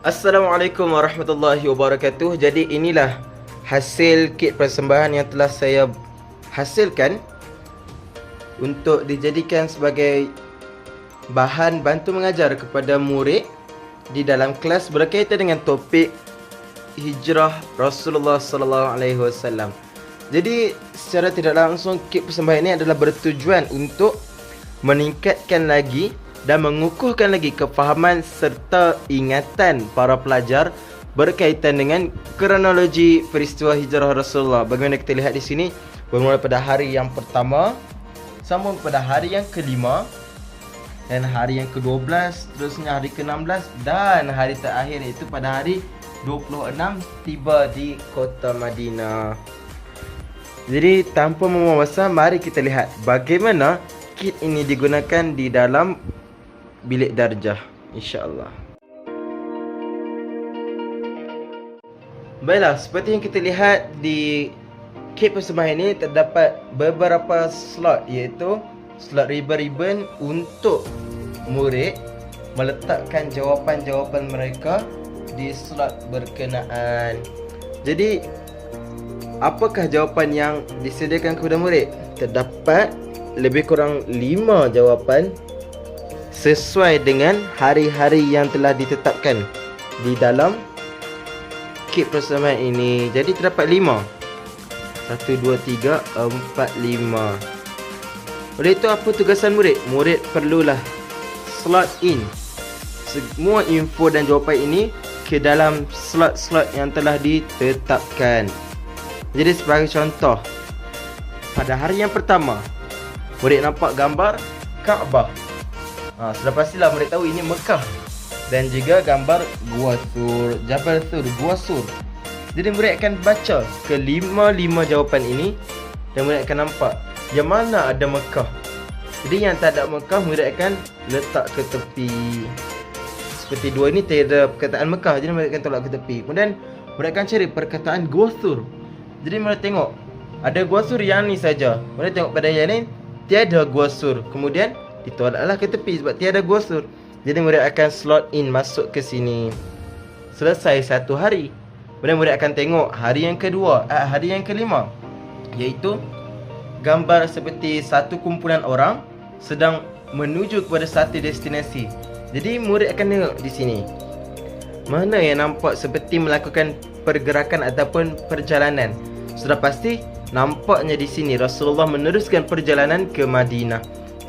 Assalamualaikum warahmatullahi wabarakatuh. Jadi inilah hasil kit persembahan yang telah saya hasilkan untuk dijadikan sebagai bahan bantu mengajar kepada murid di dalam kelas berkaitan dengan topik hijrah Rasulullah sallallahu alaihi wasallam. Jadi secara tidak langsung kit persembahan ini adalah bertujuan untuk meningkatkan lagi dan mengukuhkan lagi kefahaman serta ingatan para pelajar berkaitan dengan kronologi peristiwa hijrah Rasulullah. Bagaimana kita lihat di sini, bermula pada hari yang pertama, sambung pada hari yang kelima, dan hari yang ke-12, seterusnya hari ke-16 dan hari terakhir iaitu pada hari 26 tiba di kota Madinah. Jadi tanpa membuang masa, mari kita lihat bagaimana kit ini digunakan di dalam bilik darjah, insya-Allah. Baiklah, seperti yang kita lihat di kit persembahan ini terdapat beberapa slot, iaitu slot ribbon-ribbon untuk murid meletakkan jawapan-jawapan mereka di slot berkenaan. Jadi apakah jawapan yang disediakan kepada murid? Terdapat lebih kurang 5 jawapan sesuai dengan hari-hari yang telah ditetapkan di dalam kit persembahan ini. Jadi terdapat 5. 1, 2, 3, 4, 5. Oleh itu apa tugasan murid? Murid perlulah slot in semua info dan jawapan ini ke dalam slot-slot yang telah ditetapkan. Jadi sebagai contoh, pada hari yang pertama murid nampak gambar Kaabah. Sudah pastilah murid tahu ini Mekah. Dan juga gambar Gua Sur, Jabal Sur, Gua Sur. Jadi murid akan baca ke-5 jawapan ini dan murid akan nampak yang mana ada Mekah. Jadi yang tak ada Mekah murid akan letak ke tepi. Seperti 2 ini tiada perkataan Mekah, jadi murid akan tolak ke tepi. Kemudian murid akan cari perkataan Gua Sur. Jadi murid tengok ada Gua Sur yang ni saja. Murid tengok pada yang lain tiada Gua Sur. Kemudian ditolaklah ke tepi sebab tiada Gua Sur. Jadi murid akan slot in masuk ke sini. Selesai satu hari, kemudian murid akan tengok hari yang kedua, hari yang kelima, iaitu gambar seperti satu kumpulan orang sedang menuju kepada satu destinasi. Jadi murid akan tengok di sini mana yang nampak seperti melakukan pergerakan ataupun perjalanan. Sudah pasti nampaknya di sini Rasulullah meneruskan perjalanan ke Madinah.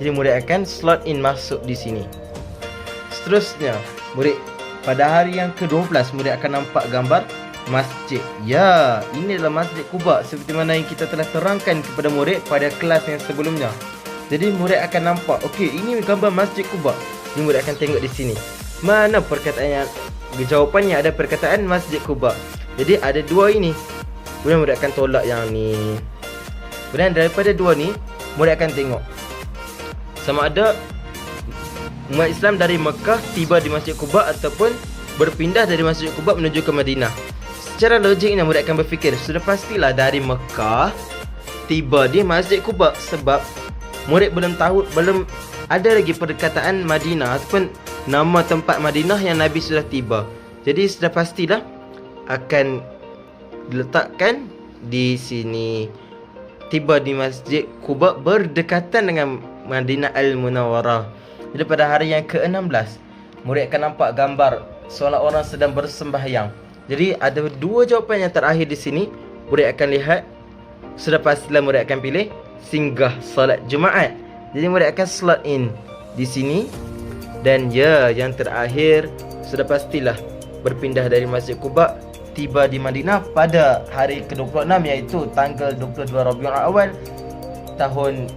Jadi murid akan slot in masuk di sini. Seterusnya, murid pada hari yang ke-12 murid akan nampak gambar masjid. Ya, ini adalah Masjid Quba seperti mana yang kita telah terangkan kepada murid pada kelas yang sebelumnya. Jadi murid akan nampak, okey, ini gambar Masjid Quba. Jadi murid akan tengok di sini. Mana perkataan yang jawapannya ada perkataan Masjid Quba. Jadi ada 2 ini. Kemudian murid akan tolak yang ni. Kemudian daripada 2 ni, murid akan tengok sama ada umat Islam dari Mekah tiba di Masjid Quba ataupun berpindah dari Masjid Quba menuju ke Madinah. Secara logiknya murid akan berfikir sudah pastilah dari Mekah tiba di Masjid Quba sebab murid belum tahu, belum ada lagi perkataan Madinah ataupun nama tempat Madinah yang Nabi sudah tiba. Jadi sudah pastilah akan diletakkan di sini. Tiba di Masjid Quba berdekatan dengan Madinah Al-Munawwarah. Jadi pada hari yang ke-16 murid akan nampak gambar seolah orang sedang bersembahyang. Jadi ada 2 jawapan yang terakhir di sini. Murid akan lihat, sudah pastilah murid akan pilih singgah solat Jumaat. Jadi murid akan slot in di sini. Dan ya, yang terakhir sudah pastilah berpindah dari Masjid Quba tiba di Madinah pada hari ke-26 iaitu tanggal 22 Rabiul Awal tahun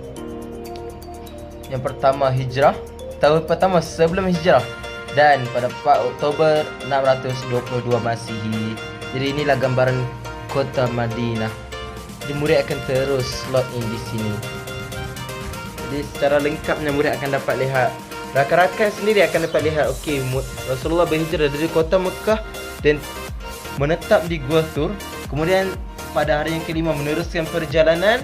yang pertama hijrah, tahun pertama sebelum hijrah, dan pada 4 Oktober 622 Masihi. Jadi inilah gambaran kota Madinah. Jadi murid akan terus slot in di sini. Jadi secara lengkapnya murid akan dapat lihat, rakan-rakan sendiri akan dapat lihat, okey, Rasulullah berhijrah dari kota Mekah dan menetap di Gua Sur. Kemudian pada hari yang kelima meneruskan perjalanan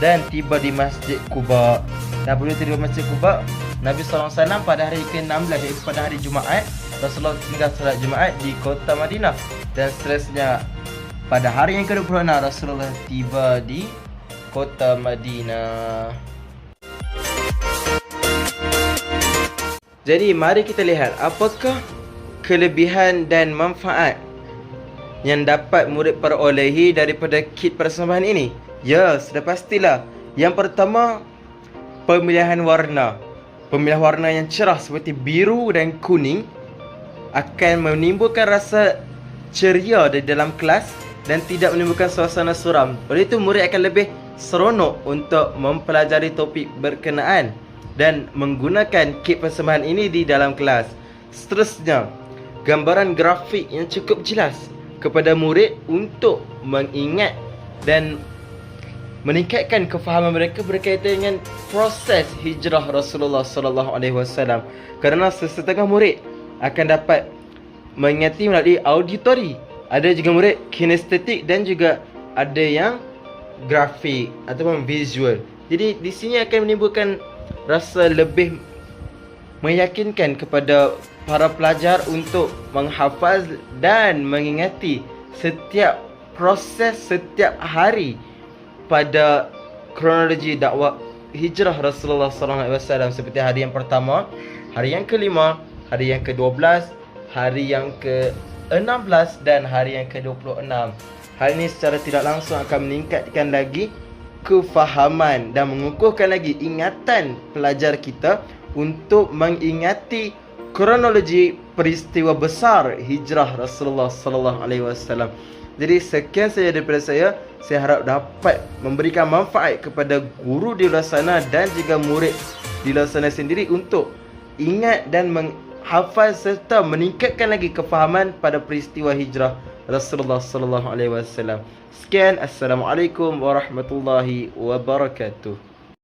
dan tiba di Masjid Quba. Dan apabila tiba di Masjid Quba, Nabi SAW pada hari ke-16 iaitu pada hari Jumaat Rasulullah tinggal salat Jumaat di kota Madinah. Dan seterusnya pada hari yang ke-26 Rasulullah tiba di kota Madinah. Jadi mari kita lihat apakah kelebihan dan manfaat yang dapat murid perolehi daripada kit persembahan ini. Ya, sudah pastilah. Yang pertama, pemilihan warna. Pemilihan warna yang cerah seperti biru dan kuning akan menimbulkan rasa ceria di dalam kelas dan tidak menimbulkan suasana suram. Oleh itu murid akan lebih seronok untuk mempelajari topik berkenaan dan menggunakan kit persembahan ini di dalam kelas. Seterusnya, gambaran grafik yang cukup jelas kepada murid untuk mengingat dan meningkatkan kefahaman mereka berkaitan dengan proses hijrah Rasulullah sallallahu alaihi wasallam. Kerana sesetengah murid akan dapat mengingati melalui auditori, ada juga murid kinestetik dan juga ada yang grafik ataupun visual. Jadi di sini akan menimbulkan rasa lebih meyakinkan kepada para pelajar untuk menghafaz dan mengingati setiap proses setiap hari pada kronologi dakwah hijrah Rasulullah sallallahu alaihi wasallam, seperti hari yang pertama, hari yang ke-5, hari yang ke-12, hari yang ke-16 dan hari yang ke-26. Hal ini secara tidak langsung akan meningkatkan lagi kefahaman dan mengukuhkan lagi ingatan pelajar kita untuk mengingati kronologi peristiwa besar hijrah Rasulullah sallallahu alaihi wasallam. Jadi sekian saja daripada saya. Saya harap dapat memberikan manfaat kepada guru di luar sana dan juga murid di luar sana sendiri untuk ingat dan menghafaz serta meningkatkan lagi kefahaman pada peristiwa hijrah Rasulullah sallallahu alaihi wasallam. Sekian, assalamualaikum warahmatullahi wabarakatuh.